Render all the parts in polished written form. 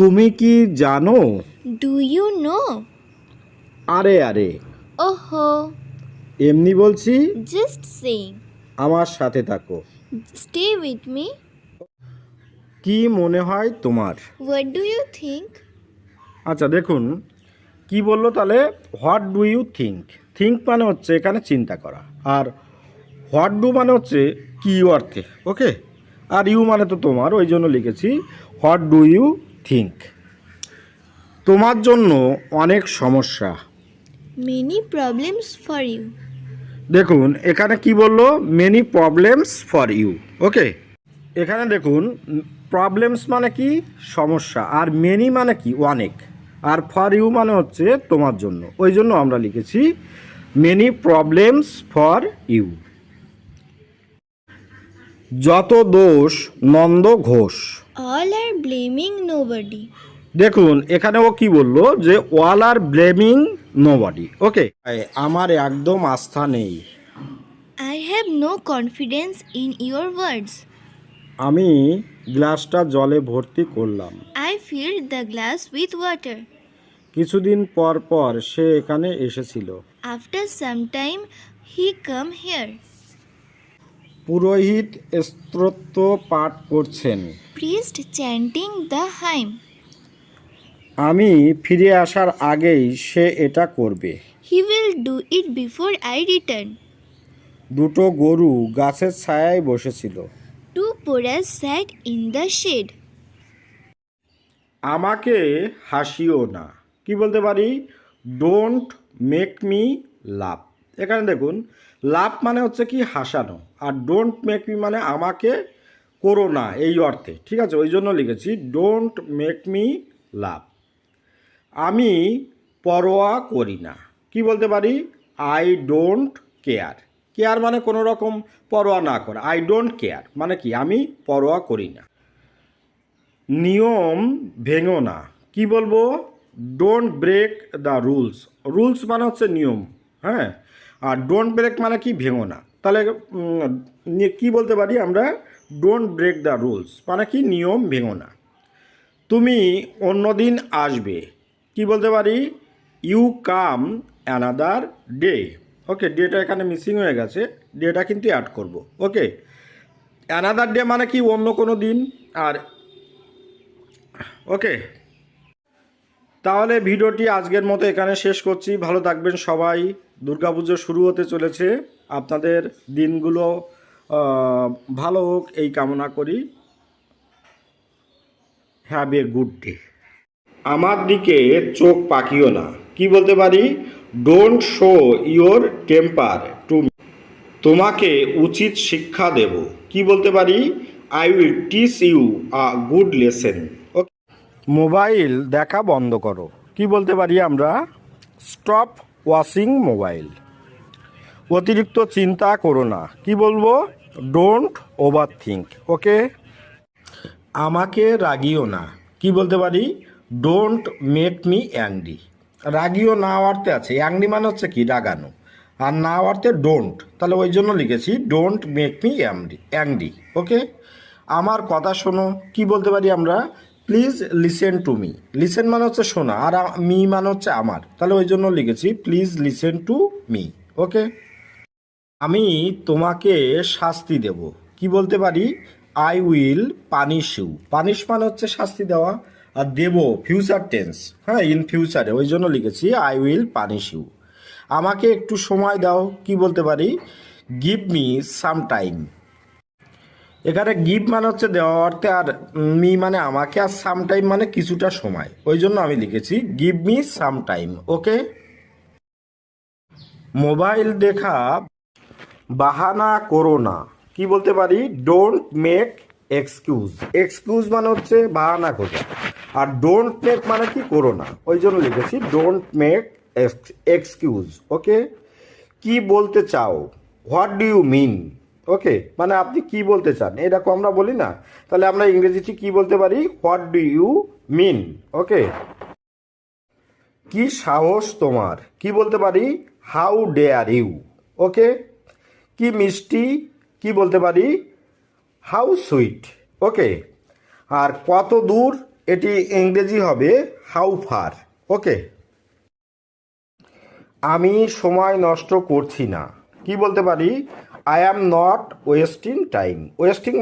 তুমি কি জানো? Do you know? আরে আরে Oh, এমনি বলছি, just saying. আমার সাথে থাকো। Stay with me. কি মনে হয় তোমার? What do you think? আচ্ছা দেখুন, কি বললো তাহলে, what do you think. Think মানে হচ্ছে এখানে চিন্তা করা, আর হোয়াট ডু মানে হচ্ছে কি অর্থে, ওকে। আর ইউ মানে তো তোমার, ওই জন্য লিখেছি হোয়াট ডু ইউ থিঙ্ক। তোমার জন্য অনেক সমস্যা। Many problems for you. দেখুন এখানে কি বললো, মেনি প্রবলেমস ফর ইউ, ওকে। এখানে দেখুন প্রবলেমস মানে কি সমস্যা, আর মেনি মানে কি অনেক, আর ফর ইউ মানে হচ্ছে তোমার জন্য, ওই জন্য আমরা লিখেছি মেনি প্রবলেমস ফর ইউ। যত দোষ Nanda Ghosh. All are blaming nobody. দেখুন এখানে ও কি বললো যে অল আর ব্লেমিং নোবডি, ওকে। আমার একদম আস্থা নেই। I have no confidence in your words. আমি গ্লাসটা জলে ভর্তি করলাম। I filled the glass with water. কিছুদিন পর পর সে এখানে এসেছিল। After some time, he come here. পুরোহিত স্তোত্র পাঠ করছেন। Priest chanting the hymn. আমি ফিরে আসার আগেই সে এটা করবে। He will do it before I return. দুটো গরু গাছের ছায়ায় বসেছিল। Two poras sat in the shade. আমাকে হাসিও না। কি বলতে পারি, ডোন্ট মেক মি লাভ। এখানে দেখুন লাভ মানে হচ্ছে কি হাসানো, আর ডোন্ট মেক মি মানে আমাকে করো না, এই অর্থে, ঠিক আছে। ওই জন্য লিখেছি ডোন্ট মেক মি লাভ। আমি পরোয়া করি না। কি বলতে পারি, আই ডোন্ট কেয়ার। কেয়ার মানে কোনো রকম পরোয়া না করা, আই ডোন্ট কেয়ার মানে কি আমি পরোয়া করি না। নিয়ম ভেঙো না। কি বলবো, don't break the rules. Rules মানে হচ্ছে নিয়ম, হ্যাঁ। আর ডোন্ট ব্রেক মানে কি ভেঙো না, তাহলে কি বলতে পারি আমরা, ডোন্ট ব্রেক দ্য রুলস মানে কি নিয়ম ভেঙো না। তুমি অন্যদিন আসবে। কি বলতে পারি, you come another day, okay. Data এখানে মিসিং হয়ে গেছে, ডেটা কিন্তু অ্যাড করব, ওকে। অ্যানাদার ডে মানে কি অন্য কোনো দিন, আর ওকে। তাহলে ভিডিওটি আজকের মতো এখানে শেষ করছি। ভালো থাকবেন সবাই। দুর্গাপুজো শুরু হতে চলেছে, আপনাদের দিনগুলো ভালো হোক এই কামনা করি। Have a good day. আমার দিকে চোখ পাকিও না। কি বলতে পারি, don't show your temper to me. তোমাকে উচিত শিক্ষা দেব। কি বলতে পারি, I will teach you a good lesson, okay. Mobile দেখা বন্ধ করো। কি বলতে পারি আমরা, স্টপ ওয়াচিং মোবাইল। অতিরিক্ত চিন্তা করো না। কি বলবো, ডোন্ট ওভার থিঙ্ক, ওকে। আমাকে রাগিও না। কি বলতে পারি, ডোন্ট মেক মি অ্যাংরি। রাগিও না অর্থে আছে, অ্যাংরি মানে হচ্ছে কি রাগানো, আর না অর্থে ডোন্ট, তাহলে ওই জন্য লিখেছি ডোন্ট মেক মি অ্যাংরি, ওকে। আমার কথা শোনো। কি বলতে পারি আমরা, please listen to me. Listen মানে হচ্ছে শোনা, আর মি মানে হচ্ছে আমার, তাহলে ওই জন্য লিখেছি please listen to me, okay. আমি তোমাকে শাস্তি দেব। কি বলতে পারি, I will punish you. Punish মানে হচ্ছে শাস্তি দেওয়া, আর দেব ফিউচার টেন্স, হ্যাঁ, ইন ফিউচারে, ওই জন্য লিখেছি আই উইল পানিশ ইউ। আমাকে একটু সময় দাও। কি বলতে পারি, গিভ মি সাম টাইম। এখানে গিভ মানে হচ্ছে দেওয়া অর্থে, আর মি মানে আমাকে, আর সাম টাইম মানে কিছুটা সময়, ওই জন্য আমি লিখেছি গিভ মি সাম টাইম, ওকে। মোবাইল দেখা বাহানা করো না। কি বলতে পারি, ডোন্ট মেক এক্সকিউজ। এক্সকিউজ মানে হচ্ছে বাহানা খোঁজা, আর ডোন্ট মেক মানে কি করো না, ওই জন্য লিখেছি ডোন্ট মেক এক্সকিউজ, ওকে। কি বলতে চাও, হোয়াট ডু ইউ মিন, ওকে। মানে আপনি কি বলতে চান, এরকম আমরা বলি না, তাহলে আমরা ইংরেজিতে কি বলতে পারি, হোয়াট ডু ইউ মিন, ওকে। কি সাহস তোমার। কি বলতে পারি, হাউ ডেয়ার ইউ, ওকে। কি মিষ্টি। কি বলতে পারি, হাউ সুইট, ওকে। আর কত দূর, এটি ইংরেজি হবে হাউ ফার। ওকে, আমি সময় নষ্ট করছি না। কি বলতে পারি? I am not wasting time. Wasting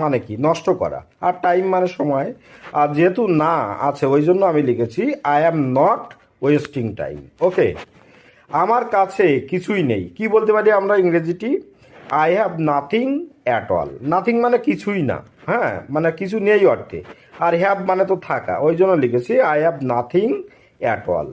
মানে কি নষ্ট করা, আর টাইম মানে সময়। আর যেহেতু না আছে ওই জন্য আমি লিখেছি I am not wasting time. Okay, আমার কাছে কিছুই নেই। কি বলতে পারি আমরা ইংরেজিটি? I have nothing at all. Nothing মানে কিছুই না, হ্যাঁ, মানে কিছু নেই অর্থে। আর হ্যাভ মানে তো থাকা, ওই জন্য লিখেছি I have nothing at all.